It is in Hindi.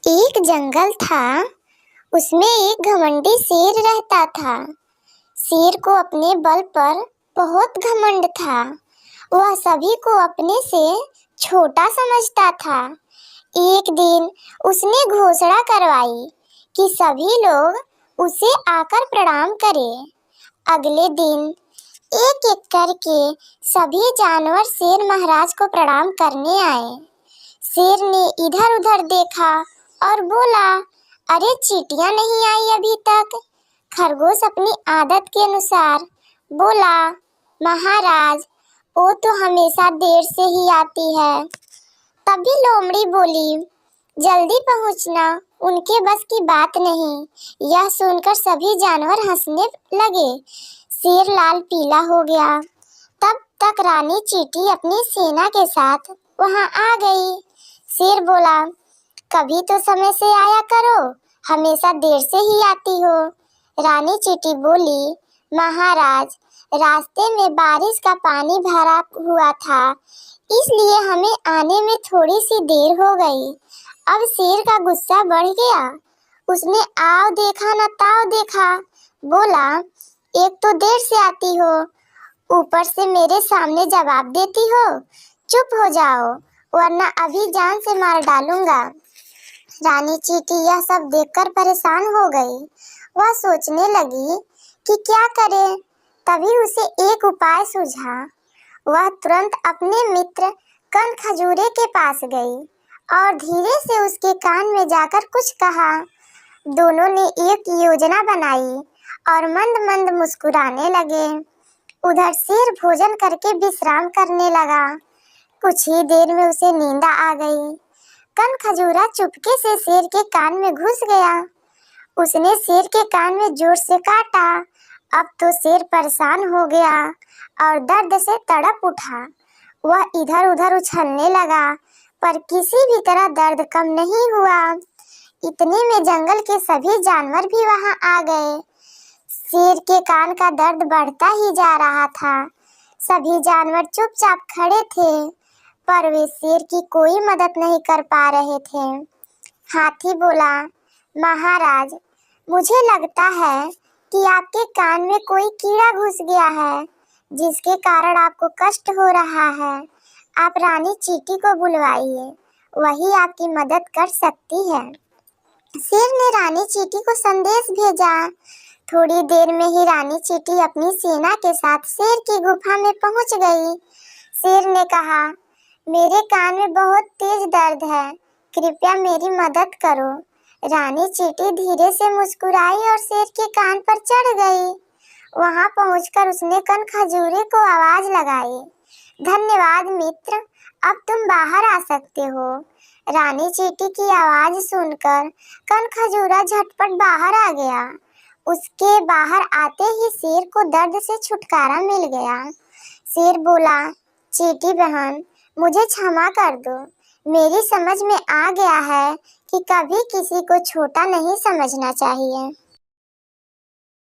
एक जंगल था। उसमें एक घमंडी शेर रहता था। शेर को अपने बल पर बहुत घमंड था। वह सभी को अपने से छोटा समझता था। एक दिन उसने घोषणा करवाई कि सभी लोग उसे आकर प्रणाम करें। अगले दिन एक एक करके सभी जानवर शेर महाराज को प्रणाम करने आए। शेर ने इधर-उधर देखा और बोला, अरे चींटियां नहीं आई अभी तक। खरगोश अपनी आदत के अनुसार बोला, महाराज वो तो हमेशा देर से ही आती है। तभी लोमड़ी बोली, जल्दी पहुंचना उनके बस की बात नहीं। यह सुनकर सभी जानवर हंसने लगे। शेर लाल पीला हो गया। तब तक रानी चींटी अपनी सेना के साथ वहां आ गई। शेर बोला, कभी तो समय से आया करो, हमेशा देर से ही आती हो। रानी चींटी बोली, महाराज रास्ते में बारिश का पानी भरा हुआ था, इसलिए हमें आने में थोड़ी सी देर हो गई। अब शेर का गुस्सा बढ़ गया। उसने आओ देखा न ताव देखा। बोला, एक तो देर से आती हो, ऊपर से मेरे सामने जवाब देती हो। चुप हो जाओ वरना अभी जान से मार डालूंगा। रानी चींटी यह सब देखकर परेशान हो गई। वह सोचने लगी कि क्या करे। तभी उसे एक उपाय सूझा। वह तुरंत अपने मित्र कनखजूरे के पास गई और धीरे से उसके कान में जाकर कुछ कहा। दोनों ने एक योजना बनाई और मंद मंद मुस्कुराने लगे। उधर शेर भोजन करके विश्राम करने लगा। कुछ ही देर में उसे नींद आ गई। कनखजूरा चुपके से शेर के कान में घुस गया। उसने शेर के कान में जोर से काटा। अब तो शेर परेशान हो गया और दर्द से तड़प उठा। वह इधर-उधर उछलने लगा, पर किसी भी तरह दर्द कम नहीं हुआ। इतने में जंगल के सभी जानवर भी वहां आ गए। शेर के कान का दर्द बढ़ता ही जा रहा था। सभी जानवर चुपचाप खड़े थे, पर वे शेर की कोई मदद नहीं कर पा रहे थे। हाथी बोला, महाराज मुझे लगता है कि आपके कान में कोई कीड़ा घुस गया है, जिसके कारण आपको कष्ट हो रहा है। आप रानी चींटी को बुलवाइए, वही आपकी मदद कर सकती है। शेर ने रानी चींटी को संदेश भेजा। थोड़ी देर में ही रानी चींटी अपनी सेना के साथ शेर की गुफा में पहुंच गई। शेर ने कहा, मेरे कान में बहुत तेज दर्द है, कृपया मेरी मदद करो। रानी चींटी धीरे से मुस्कुराई और शेर के कान पर चढ़ गई। वहां पहुंचकर उसने कनखजूरे को आवाज लगाई, धन्यवाद मित्र, अब तुम बाहर आ सकते हो। रानी चींटी की आवाज सुनकर कनखजूरा झटपट बाहर आ गया। उसके बाहर आते ही शेर को दर्द से छुटकारा मिल गया। शेर बोला, चींटी बहन मुझे क्षमा कर दो। मेरी समझ में आ गया है कि कभी किसी को छोटा नहीं समझना चाहिए।